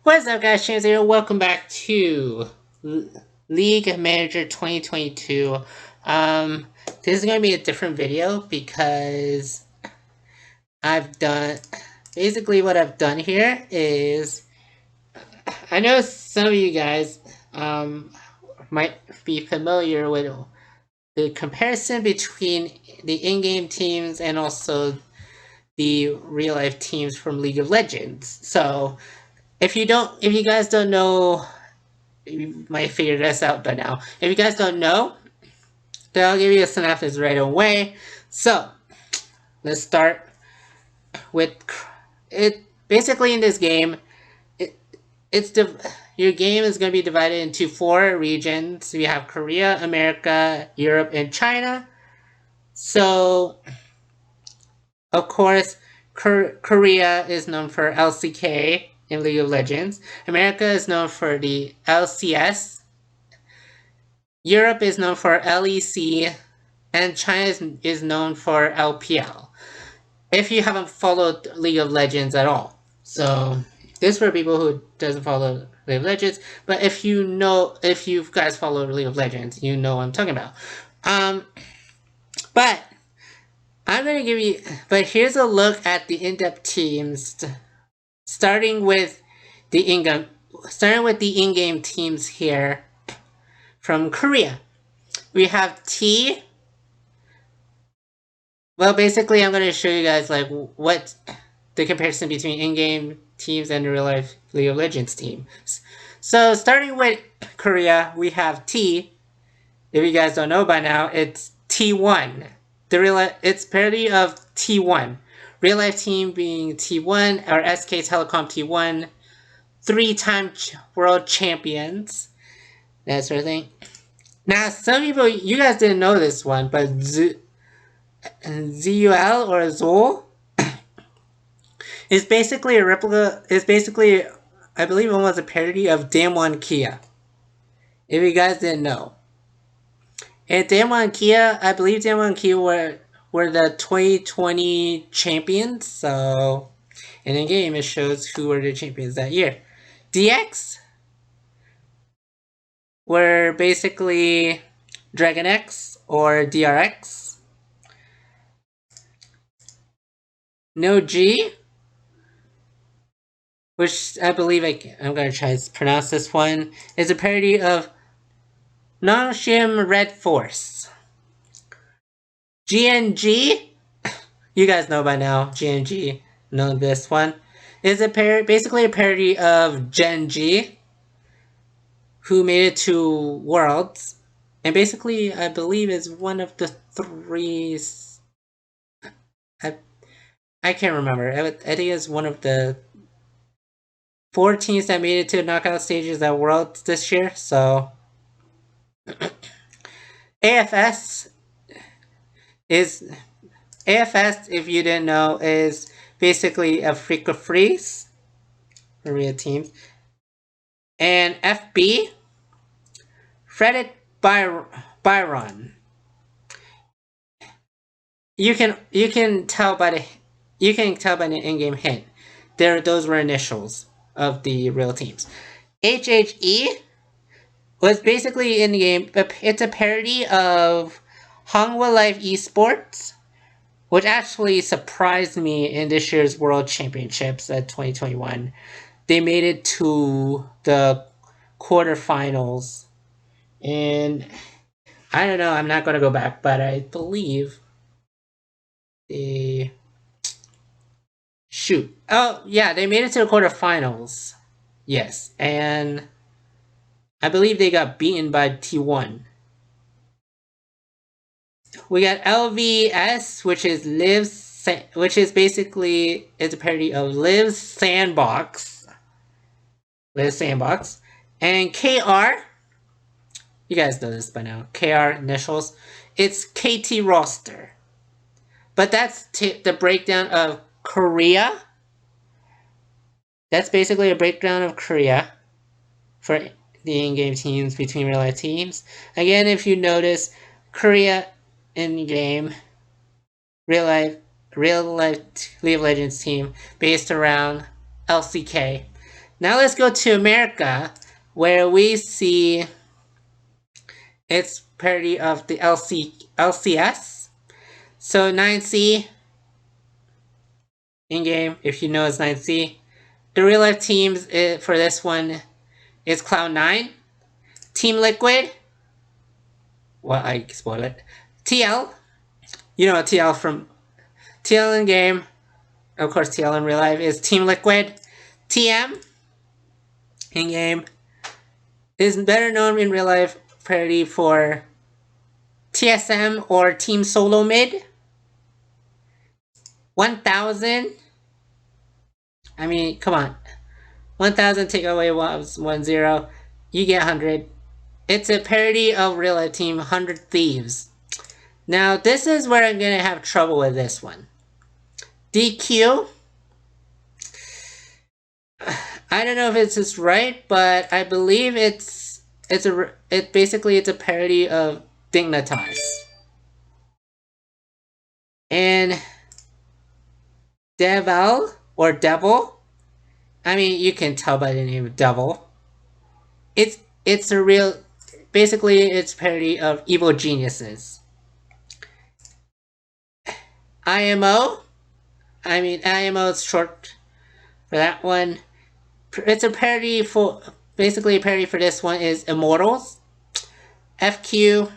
What's up, guys? James here. Welcome back to League Manager 2022. This is going to be a different video because I've done... Basically, what I've done here is... I know some of you guys might be familiar with the comparison between the in-game teams and also the real-life teams from League of Legends. So... If you guys don't know, you might figure this out by now. If you guys don't know, then I'll give you a synopsis right away. So, let's start with it. Basically, in this game, your game is going to be divided into 4 regions. We have Korea, America, Europe, and China. So, of course, Korea is known for LCK in League of Legends. America is known for the LCS. Europe is known for LEC. And China is known for LPL. If you haven't followed League of Legends at all. So, this is for people who doesn't follow League of Legends. But if you guys follow League of Legends, you know what I'm talking about. But I'm going to give you... But here's a look at the in-depth teams... Starting with the in-game teams here from Korea. We have T. Well, basically, I'm going to show you guys like what the comparison between in-game teams and the real-life League of Legends teams. So, starting with Korea, we have T. If you guys don't know by now, it's T1. It's parody of T1. Real life team being T1 or SK Telecom T1, 3-time world champions, that sort of thing. Now, some people, you guys didn't know this one, but ZUL or ZOL is basically a replica. Is basically, I believe, almost a parody of Damwon Kia. If you guys didn't know, and Damwon Kia, I believe Damwon Kia were the 2020 champions, so in the game it shows who were the champions that year. DX were basically Dragon X or DRX. No G, which I believe I'm going to try to pronounce this one, is a parody of Nongshim Red Force. GNG, you guys know by now, GNG, know this one, is basically a parody of Genji, who made it to Worlds, and basically, I believe is one of the 3... I can't remember. I think it's one of the 4 teams that made it to knockout stages at Worlds this year, so... AFS, if you didn't know, is basically a freak of freeze for real teams. And FB, Frederick Byron. You can tell by the in-game hint. Those were initials of the real teams. HHE was basically in the game. It's a parody of Hangul Live eSports, which actually surprised me in this year's World Championships at 2021. They made it to the quarterfinals, and I don't know, I'm not going to go back, but I believe they... Shoot. Oh, yeah, they made it to the quarterfinals. Yes, and I believe they got beaten by T1. We got LVS, which is basically a parody of Liv's Sandbox. And KR, you guys know this by now, KR initials, it's KT roster. But that's the breakdown of Korea. That's basically a breakdown of Korea for the in-game teams between real-life teams. Again, if you notice, Korea in-game, real-life League of Legends team based around LCK. Now let's go to America, where we see its parody of the LCS. So 9C in game, if you know, it's 9C. The real life teams for this one is Cloud9, Team Liquid. Well, I spoiled it. TL. You know TL from TL in game. Of course, TL in real life is Team Liquid. TM in game is better known in real life parody for TSM or Team Solo Mid. 1000. I mean, come on. 1000 take away 10. You get 100. It's a parody of real life team 100 Thieves. Now, this is where I'm going to have trouble with this one. DQ. I don't know if it's just right, but I believe it's basically a parody of Dignitas. And Devil or Devil. I mean, you can tell by the name of Devil. It's a real, basically it's a parody of Evil Geniuses. IMO. I mean, IMO is short for that one. It's a parody for, basically a parody for this one is Immortals. FQ.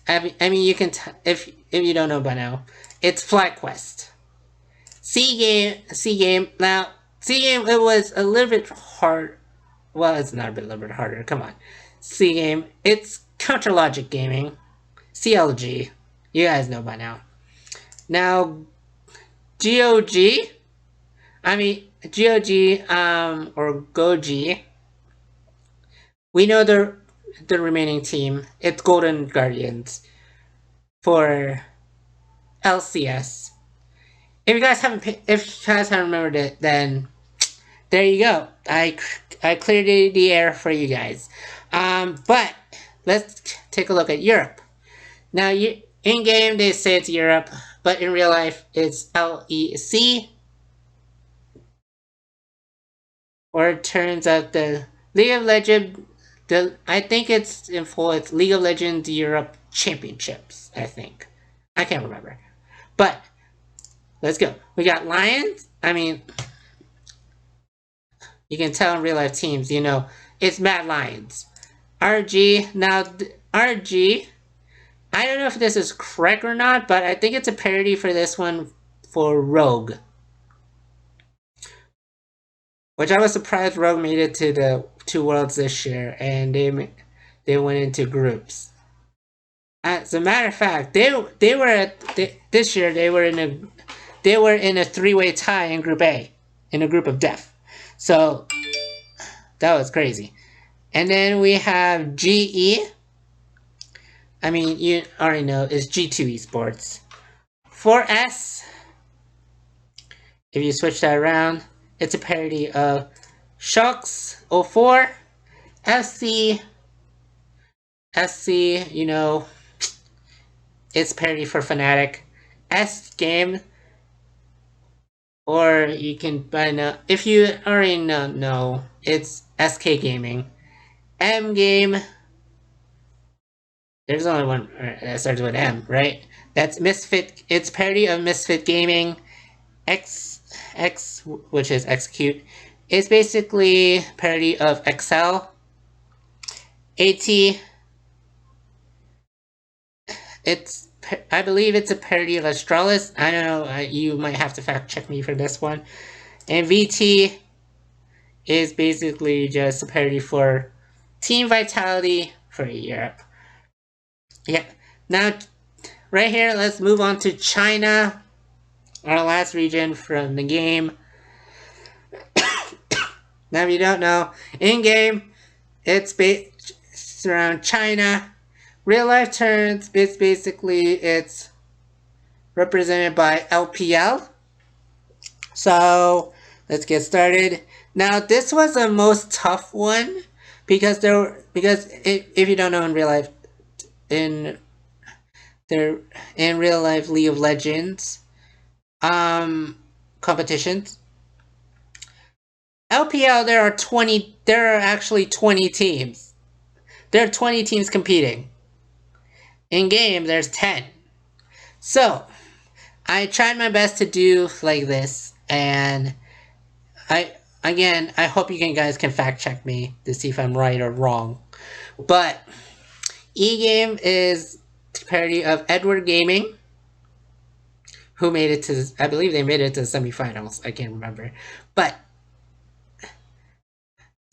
I mean, you can if you don't know by now, it's FlyQuest. C game. Now, C game, it was a little bit hard. Well, it's not a little bit harder. Come on, C game. It's Counter Logic Gaming. CLG. You guys know by now. Now, GOG. I mean, GOG or GOG. We know the remaining team. It's Golden Guardians for LCS. If you guys haven't remembered it, then there you go. I cleared the air for you guys. But let's take a look at Europe. Now, in game they say it's Europe, but in real life it's LEC. Or it turns out the League of Legends. I think it's in full. It's League of Legends Europe Championships. I think. I can't remember, but let's go. We got Lions. I mean, you can tell in real life teams, you know, it's Mad Lions. RG. Now, RG, I don't know if this is correct or not, but I think it's a parody for this one for Rogue. Which I was surprised Rogue made it to the 2 Worlds this year, and they went into groups. As a matter of fact, this year they were in a 3-way tie in Group A, in a group of death. So that was crazy. And then we have GE. I mean, you already know it's G2 eSports. 4S. If you switch that around, it's a parody of Shocks 04, SC, you know, it's parody for Fnatic, S Game, or you can find out, if you already know, it's SK Gaming, M Game, there's only one that starts with M, right? That's Misfit, it's parody of Misfit Gaming, X, which is Execute, is basically parody of Excel. AT, I believe it's a parody of Astralis. I don't know, you might have to fact check me for this one. And VT is basically just a parody for Team Vitality for Europe. Yeah. Now, right here, let's move on to China, our last region from the game. Now, if you don't know, in game, it's around China. Real life terms, it's represented by LPL. So let's get started. Now, this was the most tough one because if you don't know, in real life, in real life League of Legends competitions, LPL, there are actually 20 teams. There are 20 teams competing. In game, there's 10. So, I tried my best to do like this, and I hope you guys can fact check me to see if I'm right or wrong. But eGame is a parody of Edward Gaming, who made it to, I believe they made it to the semifinals. I can't remember. But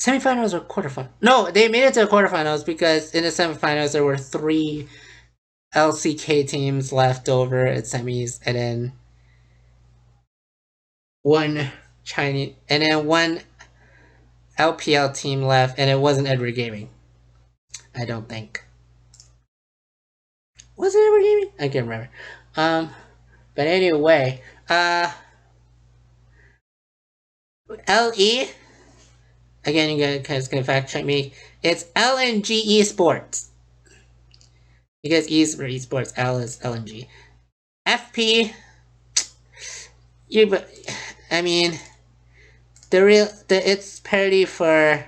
semifinals or quarterfinals? No, they made it to the quarterfinals because in the semifinals there were 3 LCK teams left over at semis, and then one Chinese, and then one LPL team left, and it wasn't Edward Gaming. I don't think. Was it Edward Gaming? I can't remember. But anyway, LE. Again, you guys can fact check me. It's LNG eSports. Because E is for eSports, L is LNG. FP. I mean, it's parody for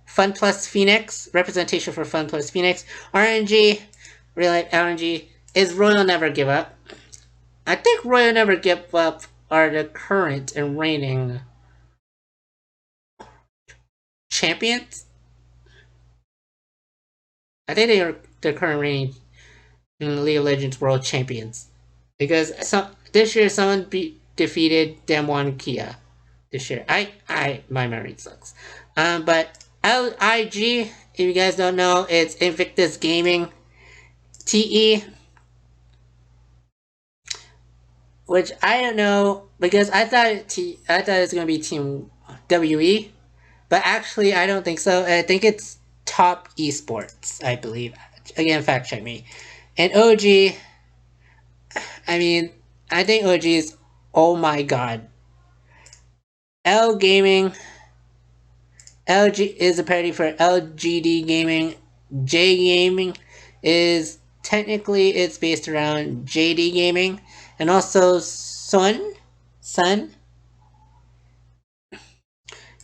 Fun Plus Phoenix, representation for Fun Plus Phoenix. RNG, real life RNG, is Royal Never Give Up. I think Royal Never Give Up are the current and reigning champions. I think they are the current reigning League of Legends World Champions. Because this year someone defeated Damwon Kia. This year. My memory sucks. But LIG, if you guys don't know, it's Invictus Gaming. TE, which I don't know, because I thought it was gonna be Team WE, but actually I don't think so. I think it's Top Esports, I believe. Again, fact check me. And OG, I mean, I think OG is, oh my god. L Gaming, LG is a parody for LGD Gaming. J Gaming is technically it's based around JD Gaming, and also Sun.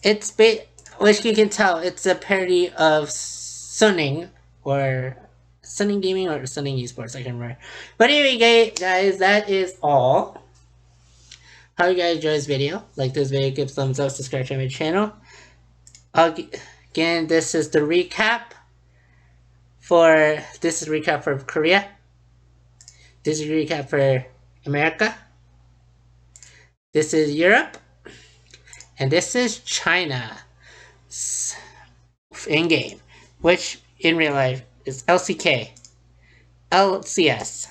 It's which you can tell it's a parody of Sunning or Sunning Gaming or Sunning Esports. I can't remember. But anyway, guys, that is all. How you guys enjoy this video? Like this video, give thumbs up, subscribe to my channel. Again, this is the recap for Korea. This is a recap for America. This is Europe. And this is China in game, which in real life is LCK, LCS,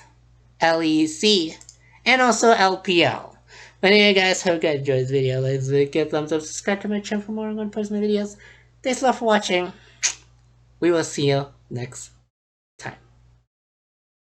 LEC, and also LPL. But anyway, guys, hope you guys enjoyed this video. Let's give a thumbs up, subscribe to my channel for more ongoing personal videos. Thanks a lot for watching. We will see you next